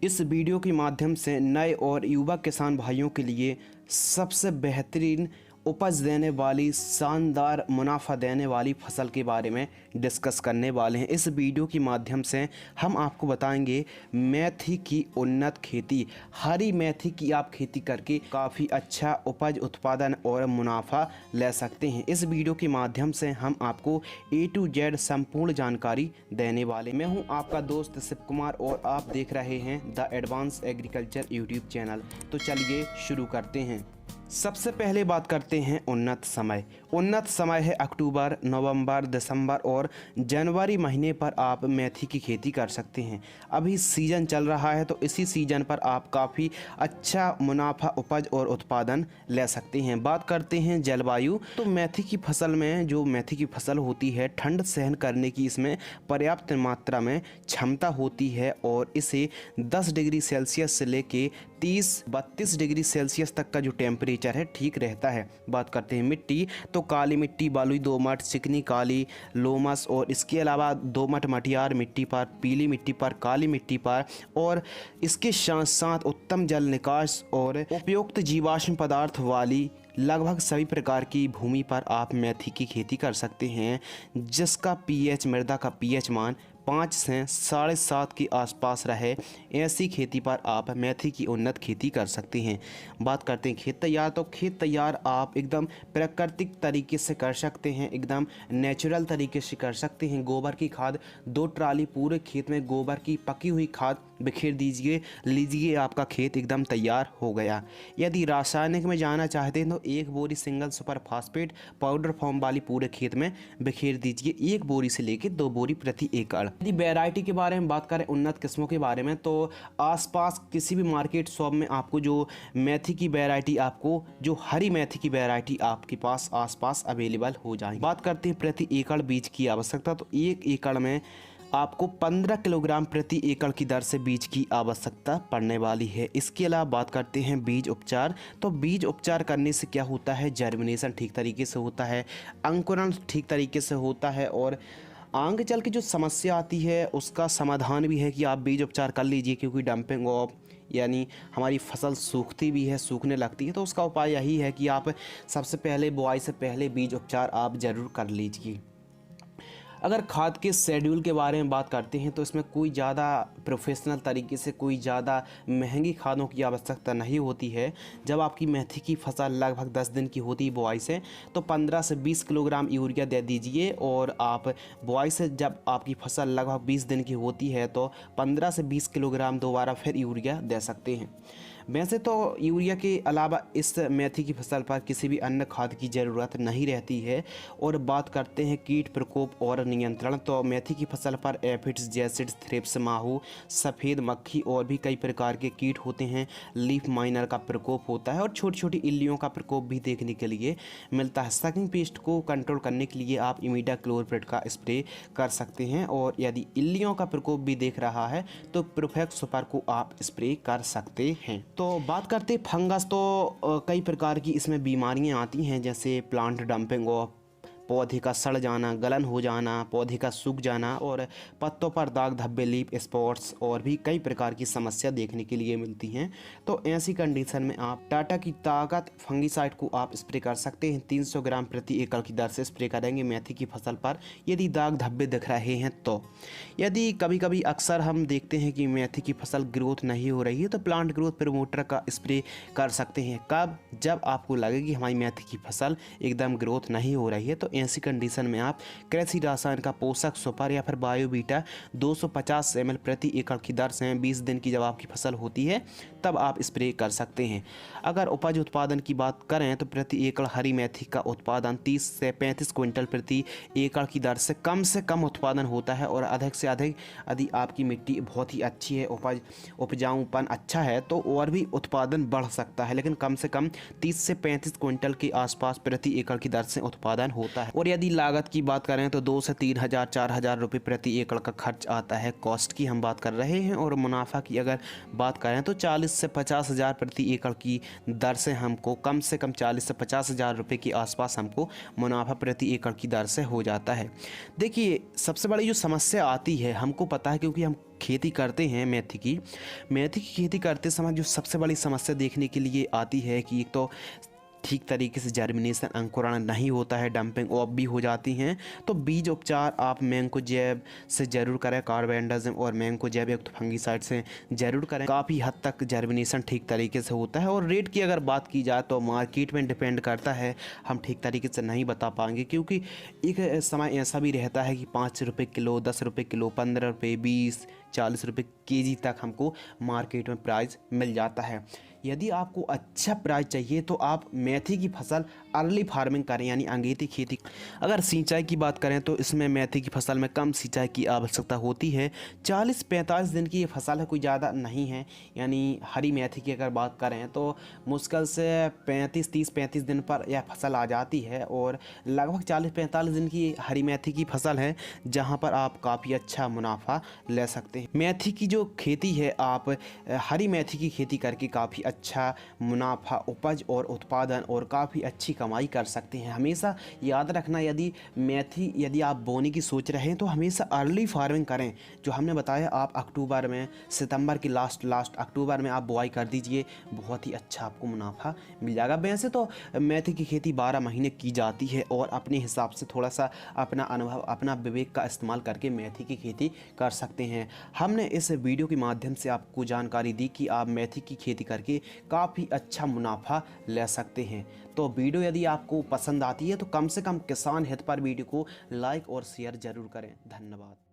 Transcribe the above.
इस वीडियो के माध्यम से नए और युवा किसान भाइयों के लिए सबसे बेहतरीन उपज देने वाली, शानदार मुनाफा देने वाली फसल के बारे में डिस्कस करने वाले हैं। इस वीडियो के माध्यम से हम आपको बताएंगे मेथी की उन्नत खेती। हरी मेथी की आप खेती करके काफ़ी अच्छा उपज, उत्पादन और मुनाफा ले सकते हैं। इस वीडियो के माध्यम से हम आपको A to Z संपूर्ण जानकारी देने वाले। मैं हूं आपका दोस्त शिव कुमार और आप देख रहे हैं the advance agriculture YouTube channel. तो चलिए शुरू करते हैं। सबसे पहले बात करते हैं उन्नत समय। उन्नत समय है अक्टूबर, नवंबर, दिसंबर और जनवरी महीने पर आप मेथी की खेती कर सकते हैं। अभी सीज़न चल रहा है तो इसी सीज़न पर आप काफ़ी अच्छा मुनाफा, उपज और उत्पादन ले सकते हैं। बात करते हैं जलवायु। तो मेथी की फसल में, जो मेथी की फसल होती है, ठंड सहन करने की इसमें पर्याप्त मात्रा में क्षमता होती है और इसे 10 डिग्री सेल्सियस से लेके 30-32 डिग्री सेल्सियस तक का जो टेम्परेचर है ठीक रहता है। बात करते हैं मिट्टी, तो काली मिट्टी, बालुई दोमट, चिकनी काली, लोमस और इसके अलावा दोमट मटियार मिट्टी पर, पीली मिट्टी पर, काली मिट्टी पर और इसके साथ साथ उत्तम जल निकास और उपयुक्त जीवाश्म पदार्थ वाली लगभग सभी प्रकार की भूमि पर आप मेथी की खेती कर सकते हैं, जिसका पीएच, मृदा का पीएच मान 5 से 7.5 के आसपास रहे। ऐसी खेती पर आप मेथी की उन्नत खेती कर सकते हैं। बात करते हैं खेत तैयार। तो खेत तैयार आप एकदम प्राकृतिक तरीके से कर सकते हैं, एकदम नेचुरल तरीके से कर सकते हैं। गोबर की खाद 2 ट्राली पूरे खेत में गोबर की पकी हुई खाद बिखेर दीजिए, लीजिए, आपका खेत एकदम तैयार हो गया। यदि रासायनिक में जाना चाहते हैं तो 1 बोरी single super phosphate powder form वाली पूरे खेत में बिखेर दीजिए, 1 बोरी से लेकर 2 बोरी प्रति एकड़। यदि वैरायटी के बारे में बात करें, उन्नत किस्मों के बारे में, तो आसपास किसी भी मार्केट शॉप में आपको जो मेथी की वैरायटी, आपको जो हरी मेथी की वैरायटी आपके पास आसपास अवेलेबल हो जाएगी। बात करते हैं प्रति एकड़ बीज की आवश्यकता। तो 1 एकड़ में आपको 15 किलोग्राम प्रति एकड़ की दर से बीज की आवश्यकता पड़ने वाली है। इसके अलावा बात करते हैं बीज उपचार। तो बीज उपचार करने से क्या होता है, जर्मिनेशन ठीक तरीके से होता है, अंकुरण ठीक तरीके से होता है और आगे चल के जो समस्या आती है उसका समाधान भी है कि आप बीज उपचार कर लीजिए, क्योंकि डंपिंग ऑफ यानी हमारी फसल सूखती भी है, सूखने लगती है। तो उसका उपाय यही है कि आप सबसे पहले बुआई से पहले बीज उपचार आप ज़रूर कर लीजिए। अगर खाद के शेड्यूल के बारे में बात करते हैं तो इसमें कोई ज़्यादा प्रोफेशनल तरीके से, कोई ज़्यादा महंगी खादों की आवश्यकता नहीं होती है। जब आपकी मेथी की फसल लगभग 10 दिन की होती है बुआई से, तो 15 से 20 किलोग्राम यूरिया दे दीजिए और आप बुआई से जब आपकी फसल लगभग 20 दिन की होती है तो 15 से 20 किलोग्राम दोबारा फिर यूरिया दे सकते हैं। वैसे तो यूरिया के अलावा इस मेथी की फसल पर किसी भी अन्य खाद की ज़रूरत नहीं रहती है। और बात करते हैं कीट प्रकोप और नियंत्रण। तो मेथी की फसल पर एफिड्स, जैसिड्स, थ्रिप्स, माहू, सफ़ेद मक्खी और भी कई प्रकार के कीट होते हैं। लीफ माइनर का प्रकोप होता है और छोटी छोटी इल्लियों का प्रकोप भी देखने के लिए मिलता है। सकिंग पेस्ट को कंट्रोल करने के लिए आप इमिडाक्लोप्रिड का स्प्रे कर सकते हैं और यदि इल्लियों का प्रकोप भी देख रहा है तो प्रोफेक्ट सुपर को आप स्प्रे कर सकते हैं। तो बात करते हैं फंगस। तो कई प्रकार की इसमें बीमारियां आती हैं, जैसे प्लांट डंपिंग ऑफ, पौधे का सड़ जाना, गलन हो जाना, पौधे का सूख जाना और पत्तों पर दाग धब्बे, लीफ स्पॉट्स और भी कई प्रकार की समस्या देखने के लिए मिलती हैं। तो ऐसी कंडीशन में आप टाटा की ताकत फंगीसाइड को आप स्प्रे कर सकते हैं। 300 ग्राम प्रति एकड़ की दर से स्प्रे करेंगे मेथी की फसल पर यदि दाग धब्बे दिख रहे हैं तो। यदि कभी कभी अक्सर हम देखते हैं कि मेथी की फसल ग्रोथ नहीं हो रही है तो प्लांट ग्रोथ प्रमोटर का स्प्रे कर सकते हैं। कब? जब आपको लगे कि हमारी मेथी की फसल एकदम ग्रोथ नहीं हो रही है। तो ऐसी कंडीशन में आप कृषि रसायन का पोषक सुपर या फिर बायोबीटा 250 ml प्रति एकड़ की दर से 20 दिन की जब आपकी फसल होती है तब आप स्प्रे कर सकते हैं। अगर उपज उत्पादन की बात करें तो प्रति एकड़ हरी मेथी का उत्पादन 30 से 35 क्विंटल प्रति एकड़ की दर से कम उत्पादन होता है और अधिक से अधिक यदि आपकी मिट्टी बहुत ही अच्छी है, उपजाऊपन अच्छा है तो और भी उत्पादन बढ़ सकता है, लेकिन कम से कम 30 से 35 क्विंटल के आसपास प्रति एकड़ की दर से उत्पादन होता है। है। और यदि लागत की बात करें तो 2 से 3 हज़ार 4 हज़ार रुपये प्रति एकड़ का खर्च आता है। कॉस्ट की हम बात कर रहे हैं। और मुनाफा की अगर बात करें तो 40 से 50 हज़ार प्रति एकड़ की दर से हमको कम 40 से 50 हज़ार रुपये के आसपास हमको मुनाफा प्रति एकड़ की दर से हो जाता है। देखिए, सबसे बड़ी जो समस्या आती है, हमको पता है क्योंकि हम खेती करते हैं मेथी की खेती करते समय जो सबसे बड़ी समस्या देखने के लिए आती है कि एक तो ठीक तरीके से जर्मिनेशन अंकुरण नहीं होता है, डंपिंग ऑफ भी हो जाती हैं। तो बीज उपचार आप मैंकोजेब से ज़रूर करें, कार्बेंडाजिम और मैंकोजेब युक्त फंगीसाइड से ज़रूर करें। काफ़ी हद तक जर्मिनेशन ठीक तरीके से होता है। और रेट की अगर बात की जाए तो मार्केट में डिपेंड करता है, हम ठीक तरीके से नहीं बता पाएंगे क्योंकि एक समय ऐसा भी रहता है कि 5 रुपये किलो, 10 रुपये किलो, 15 रुपये, 20, 40 रुपये केजी तक हमको मार्केट में प्राइस मिल जाता है। यदि आपको अच्छा प्राइस चाहिए तो आप मेथी की फसल अर्ली फार्मिंग करें, यानी अंगेती खेती। अगर सिंचाई की बात करें तो इसमें मेथी की फसल में कम सिंचाई की आवश्यकता होती है। 40-45 दिन की ये फसल है, कोई ज़्यादा नहीं है। यानी हरी मेथी की अगर बात करें तो मुश्किल से 30-35 दिन पर यह फसल आ जाती है। और लगभग 40-45 दिन की हरी मेथी की फसल है जहाँ पर आप काफ़ी अच्छा मुनाफा ले सकते हैं। मेथी की जो खेती है, आप हरी मेथी की खेती करके काफ़ी अच्छा मुनाफा, उपज और उत्पादन और काफ़ी अच्छी कमाई कर सकते हैं। हमेशा याद रखना, यदि आप बोने की सोच रहे हैं तो हमेशा अर्ली फार्मिंग करें। जो हमने बताया, आप अक्टूबर में, सितंबर की लास्ट अक्टूबर में आप बुआई कर दीजिए, बहुत ही अच्छा आपको मुनाफा मिल जाएगा। वैसे तो मेथी की खेती 12 महीने की जाती है और अपने हिसाब से थोड़ा सा अपना अनुभव, अपना विवेक का इस्तेमाल करके मेथी की खेती कर सकते हैं। हमने इस वीडियो के माध्यम से आपको जानकारी दी कि आप मेथी की खेती करके काफ़ी अच्छा मुनाफा ले सकते हैं। तो वीडियो यदि आपको पसंद आती है तो कम से कम किसान हित पर वीडियो को लाइक और शेयर ज़रूर करें। धन्यवाद।